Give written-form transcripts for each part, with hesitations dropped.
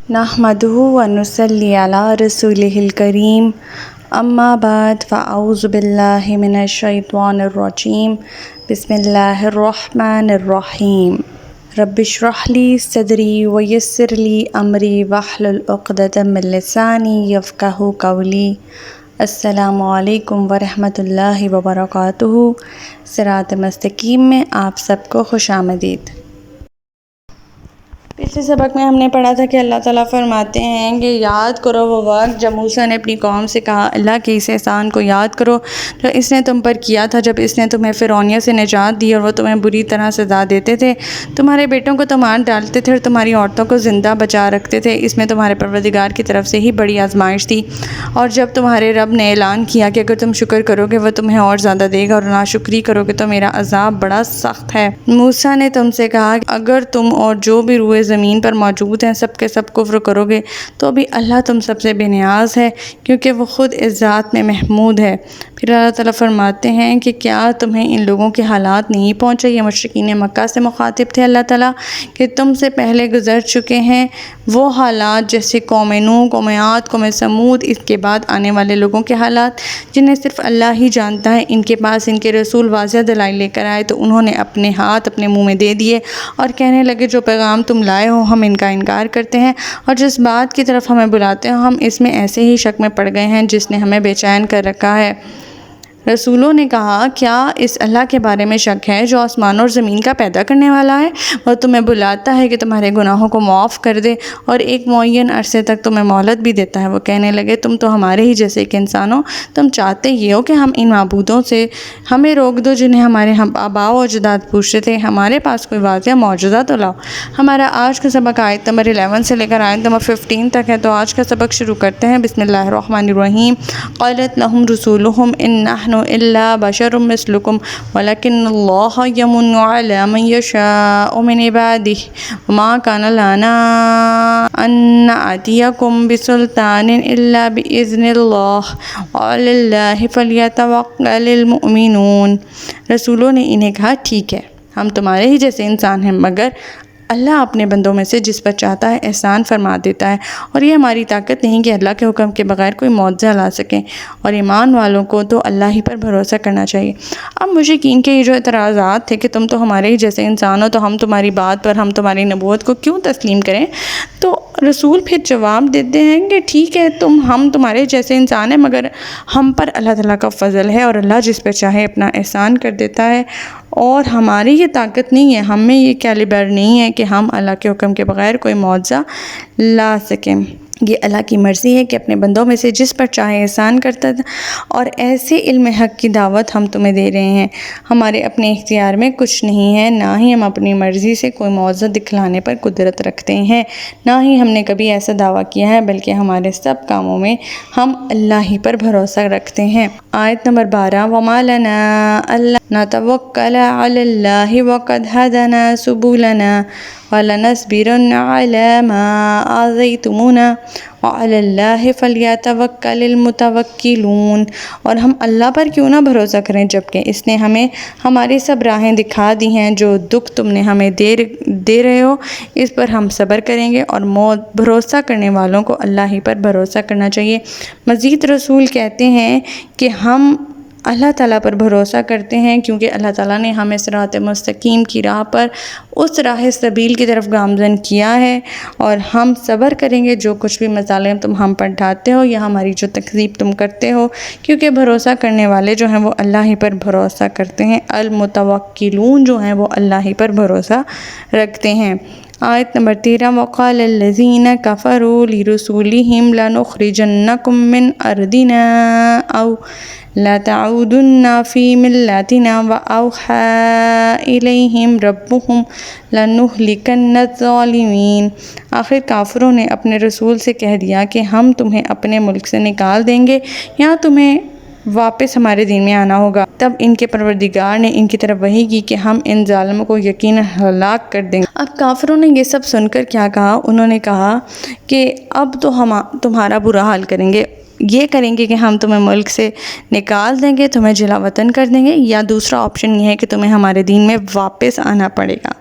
نحمدہ ونصلی علی رسولہ الکریم اما بعد فاعوذ باللہ من الشیطان الرجیم بسم اللہ الرحمن الرحیم رب اشرح لی صدری ویسر لی امری واحلل عقدۃ من لسانی یفقہوا قولی۔ السلام علیکم ورحمۃ اللہ وبرکاتہ۔ صراط مستقیم میں آپ سب کو خوش آمدید۔ پچھلے سبق میں ہم نے پڑھا تھا کہ اللہ تعالیٰ فرماتے ہیں کہ یاد کرو وہ وقت جب موسیٰ نے اپنی قوم سے کہا، اللہ کے اس احسان کو یاد کرو جو اس نے تم پر کیا تھا، جب اس نے تمہیں فرعونیہ سے نجات دی اور وہ تمہیں بری طرح سزا دیتے تھے، تمہارے بیٹوں کو تو مار ڈالتے تھے اور تمہاری عورتوں کو زندہ بچا رکھتے تھے۔ اس میں تمہارے پروردگار کی طرف سے ہی بڑی آزمائش تھی، اور جب تمہارے رب نے اعلان کیا کہ اگر تم شکر کرو گے وہ تمہیں اور زیادہ دے گا اور ناشکری کرو گے تو میرا عذاب بڑا سخت ہے۔ موسیٰ نے تم سے کہا کہ اگر تم اور جو بھی روئے زمین پر موجود ہیں سب کے سب کفر کرو گے تو بھی اللہ تم سب سے بے نیاز ہے، کیونکہ وہ خود اس ذات میں محمود ہے۔ پھر اللہ تعالیٰ فرماتے ہیں کہ کیا تمہیں ان لوگوں کے حالات نہیں پہنچے؟ یہ مشرکین مکہ سے مخاطب تھے اللہ تعالیٰ کہ تم سے پہلے گزر چکے ہیں وہ حالات جیسے قوم نوح، قوم عاد، قوم سمود، اس کے بعد آنے والے لوگوں کے حالات جنہیں صرف اللہ ہی جانتا ہے۔ ان کے پاس ان کے رسول واضح دلائل لے کر آئے تو انہوں نے اپنے ہاتھ اپنے منہ میں دے دیے اور کہنے لگے جو پیغام تم لائے ہو ہم ان کا انکار کرتے ہیں، اور جس بات کی طرف ہمیں بلاتے ہو ہم اس میں ایسے ہی شک میں پڑ گئے ہیں جس نے ہمیں بے چین کر رکھا ہے۔ رسولوں نے کہا کیا اس اللہ کے بارے میں شک ہے جو آسمان اور زمین کا پیدا کرنے والا ہے؟ وہ تمہیں بلاتا ہے کہ تمہارے گناہوں کو معاف کر دے اور ایک معین عرصے تک تمہیں مہلت بھی دیتا ہے۔ وہ کہنے لگے تم تو ہمارے ہی جیسے ایک انسان ہو، تم چاہتے یہ ہو کہ ہم ان معبودوں سے ہمیں روک دو جنہیں ہمارے آباء و اجداد پوچھتے تھے، ہمارے پاس کوئی واضح معجزہ تو لاؤ۔ ہمارا آج کا سبق آیت نمبر 11 سے لے کر آیت نمبر 15 تک ہے، تو آج کا سبق شروع کرتے ہیں۔ بسم اللہ الرحمن الرحیم۔ قالت لهم رسولهم ان نحن الا بشر مثلكم ولكن الله يمن على من يشاء من عباده وما كان لنا ان نأتيكم بسلطان الا باذن الله وعلى الله فليتوكل المؤمنون۔ رسولوں نے انہیں کہا ٹھیک ہے ہم تمہارے ہی جیسے انسان ہیں، مگر اللہ اپنے بندوں میں سے جس پر چاہتا ہے احسان فرما دیتا ہے، اور یہ ہماری طاقت نہیں کہ اللہ کے حکم کے بغیر کوئی معجزہ لا سکیں، اور ایمان والوں کو تو اللہ ہی پر بھروسہ کرنا چاہیے۔ اب مشرکین کے یہ جو اعتراضات تھے کہ تم تو ہمارے ہی جیسے انسان ہو تو ہم تمہاری بات پر ہم تمہاری نبوت کو کیوں تسلیم کریں، تو رسول پھر جواب دیتے ہیں کہ ٹھیک ہے ہم تمہارے جیسے انسان ہیں، مگر ہم پر اللہ تعالیٰ کا فضل ہے اور اللہ جس پہ چاہے اپنا احسان کر دیتا ہے، اور ہماری یہ طاقت نہیں ہے، ہم میں یہ کیلیبر نہیں ہے کہ ہم اللہ کے حکم کے بغیر کوئی معجزہ لا سکیں۔ یہ اللہ کی مرضی ہے کہ اپنے بندوں میں سے جس پر چاہے احسان کرتا تھا، اور ایسے علم حق کی دعوت ہم تمہیں دے رہے ہیں۔ ہمارے اپنے اختیار میں کچھ نہیں ہے، نہ ہی ہم اپنی مرضی سے کوئی معجزہ دکھلانے پر قدرت رکھتے ہیں، نہ ہی ہم نے کبھی ایسا دعویٰ کیا ہے، بلکہ ہمارے سب کاموں میں ہم اللہ ہی پر بھروسہ رکھتے ہیں۔ آیت نمبر 12۔ وَمَا لَنَا أَلَّا نَتَوَكَّلَ عَلَى اللَّهِ وَقَدْ هَدَانَا سُبُلَنَا وَلَنَصْبِرَنَّ عَلَى مَا آذَيْتُمُونَا وَعَلَى اللَّهِ فَلْيَتَوَكَّلِ الْمُتَوَكِّلُونَ۔ اور ہم اللہ پر کیوں نہ بھروسہ کریں جبکہ اس نے ہمیں ہماری سب راہیں دکھا دی ہیں، جو دکھ تم نے ہمیں دے رہے ہو اس پر ہم صبر کریں گے، اور بھروسہ کرنے والوں کو اللہ ہی پر بھروسہ کرنا چاہیے۔ مزید رسول کہتے ہیں کہ ہم اللہ تعالیٰ پر بھروسہ کرتے ہیں کیونکہ اللہ تعالیٰ نے ہمیں صراط مستقیم کی راہ پر اس راہ سبیل کی طرف گامزن کیا ہے، اور ہم صبر کریں گے جو کچھ بھی مظالم تم ہم پر ڈھاتے ہو یا ہماری جو تکذیب تم کرتے ہو، کیونکہ بھروسہ کرنے والے جو ہیں وہ اللہ ہی پر بھروسہ کرتے ہیں۔ المتوکلون جو ہیں وہ اللہ ہی پر بھروسہ رکھتے ہیں۔ آیت نمبر 13۔ وقال الذین کفروا لرسولہم لنخرجنکم من ارضنا او لتعودن فی ملتنا واوحی الیہم ربہم لنہلکن الظالمین۔ آخر کافروں نے اپنے رسول سے کہہ دیا کہ ہم تمہیں اپنے ملک سے نکال دیں گے یا تمہیں واپس ہمارے دین میں آنا ہوگا۔ تب ان کے پروردگار نے ان کی طرف وحی کی کہ ہم ان ظالموں کو یقیناً ہلاک کر دیں گے۔ اب کافروں نے یہ سب سن کر کیا کہا؟ انہوں نے کہا کہ اب تو ہم تمہارا برا حال کریں گے، یہ کریں گے کہ ہم تمہیں ملک سے نکال دیں گے، تمہیں جلا وطن کر دیں گے، یا دوسرا آپشن یہ ہے کہ تمہیں ہمارے دین میں واپس آنا پڑے گا۔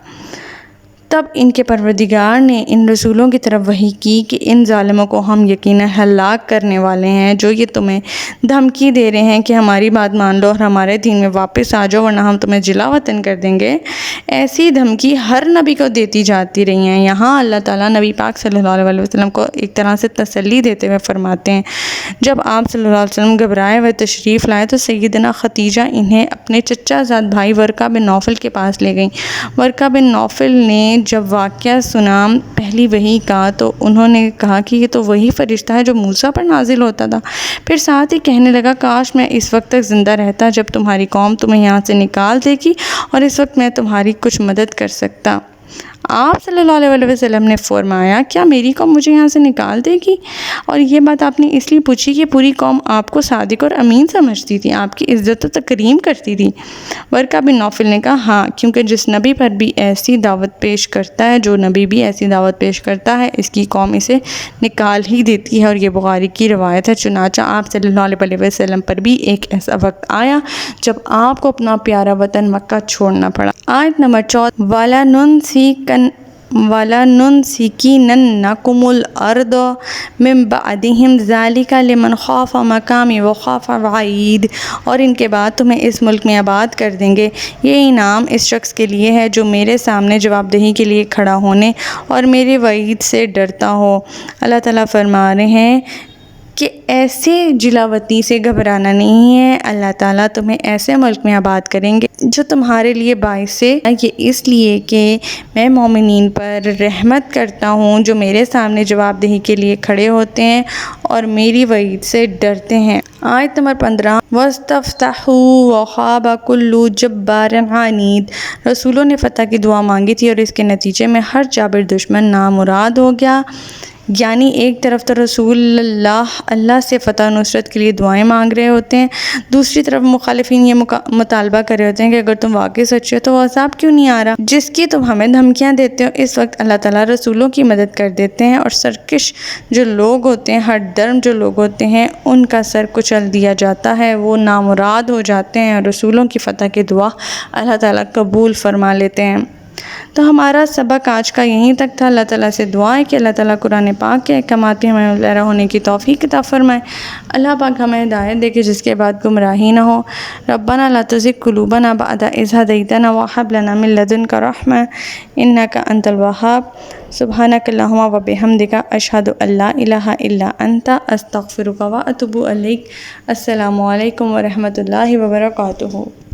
تب ان کے پروردگار نے ان رسولوں کی طرف وحی کی کہ ان ظالموں کو ہم یقیناً ہلاک کرنے والے ہیں جو یہ تمہیں دھمکی دے رہے ہیں کہ ہماری بات مان لو اور ہمارے دین میں واپس آ جاؤ ورنہ ہم تمہیں جلا وطن کر دیں گے۔ ایسی دھمکی ہر نبی کو دیتی جاتی رہی ہیں۔ یہاں اللہ تعالیٰ نبی پاک صلی اللہ علیہ وسلم کو ایک طرح سے تسلی دیتے ہوئے فرماتے ہیں، جب آپ صلی اللہ علیہ وسلم گھبرائے ہوئے تشریف لائے تو سیدنا خدیجہ انہیں اپنے چچا زاد بھائی ورقہ بن نوفل کے پاس لے گئیں۔ ورقہ بن نوفل نے جب واقعہ سنا پہلی وحی کا تو انہوں نے کہا کہ یہ تو وہی فرشتہ ہے جو موسیٰ پر نازل ہوتا تھا۔ پھر ساتھ ہی کہنے لگا، کاش میں اس وقت تک زندہ رہتا جب تمہاری قوم تمہیں یہاں سے نکال دے گی اور اس وقت میں تمہاری کچھ مدد کر سکتا۔ آپ صلی اللہ علیہ وسلم نے فرمایا، کیا میری قوم مجھے یہاں سے نکال دے گی؟ اور یہ بات آپ نے اس لیے پوچھی کہ پوری قوم آپ کو صادق اور امین سمجھتی تھی، آپ کی عزت و تکریم کرتی تھی۔ ورقہ بن نوفل نے کہا، ہاں، کیونکہ جس نبی پر بھی ایسی دعوت پیش کرتا ہے، جو نبی بھی ایسی دعوت پیش کرتا ہے، اس کی قوم اسے نکال ہی دیتی ہے، اور یہ بخاری کی روایت ہے۔ چنانچہ آپ صلی اللہ علیہ وسلم پر بھی ایک ایسا وقت آیا جب آپ کو اپنا پیارا وطن مکہ چھوڑنا پڑا۔ آیت نمبر 14، وَلَنُنْسِكِنَنَّكُمُ الْأَرْضَ مِنْ بَعْدِهِمْ ذَلِكَ لِمَنْ خَافَ مَقَامِي وَخَافَ وَعِیدِ، اور ان کے بعد تمہیں اس ملک میں آباد کر دیں گے۔ یہ انعام اس شخص کے لیے ہے جو میرے سامنے جواب دہی کے لیے کھڑا ہونے اور میرے وعید سے ڈرتا ہو۔ اللہ تعالیٰ فرما رہے ہیں کہ ایسے جلاوطنی سے گھبرانا نہیں ہے، اللہ تعالیٰ تمہیں ایسے ملک میں آباد کریں گے جو تمہارے لیے باعث ہے، یہ اس لیے کہ میں مومنین پر رحمت کرتا ہوں جو میرے سامنے جواب دہی کے لیے کھڑے ہوتے ہیں اور میری وعید سے ڈرتے ہیں۔ آیت نمبر 15، وَاسْتَفْتَحُوا وَخَابَ كُلُّ جَبَّارٍ عَنِیدٍ، رسولوں نے فتح کی دعا مانگی تھی اور اس کے نتیجے میں ہر جابر دشمن نامراد ہو گیا۔ یعنی ایک طرف تو رسول اللہ سے فتح و نصرت کے لیے دعائیں مانگ رہے ہوتے ہیں، دوسری طرف مخالفین یہ مطالبہ کر رہے ہوتے ہیں کہ اگر تم واقعی سچے ہو تو وہ عذاب کیوں نہیں آ رہا جس کی تم ہمیں دھمکیاں دیتے ہو۔ اس وقت اللہ تعالیٰ رسولوں کی مدد کر دیتے ہیں اور سرکش جو لوگ ہوتے ہیں، ہر درم جو لوگ ہوتے ہیں، ان کا سر کچل دیا جاتا ہے، وہ نامراد ہو جاتے ہیں اور رسولوں کی فتح کی دعا اللہ تعالیٰ قبول فرما لیتے ہیں۔ تو ہمارا سبق آج کا یہیں تک تھا۔ اللہ تعالیٰ سے دعا ہے کہ اللہ تعالیٰ قرآن پاک کے احکامات پہ ہمیں مطلع ہونے کی توفیق عطا فرمائے۔ اللہ پاک ہمیں ہدایت دے کہ جس کے بعد گمراہی نہ ہو۔ ربنا لا تزغ قلوبنا بعد إذ هديتنا وهب لنا من لدنك رحمة إنك أنت الوهاب۔ سبحانك اللهم وبحمدك أشهد أن لا إله إلا أنت أستغفرك وأتوب إليك۔ السلام علیکم ورحمۃ اللہ وبرکاتہ۔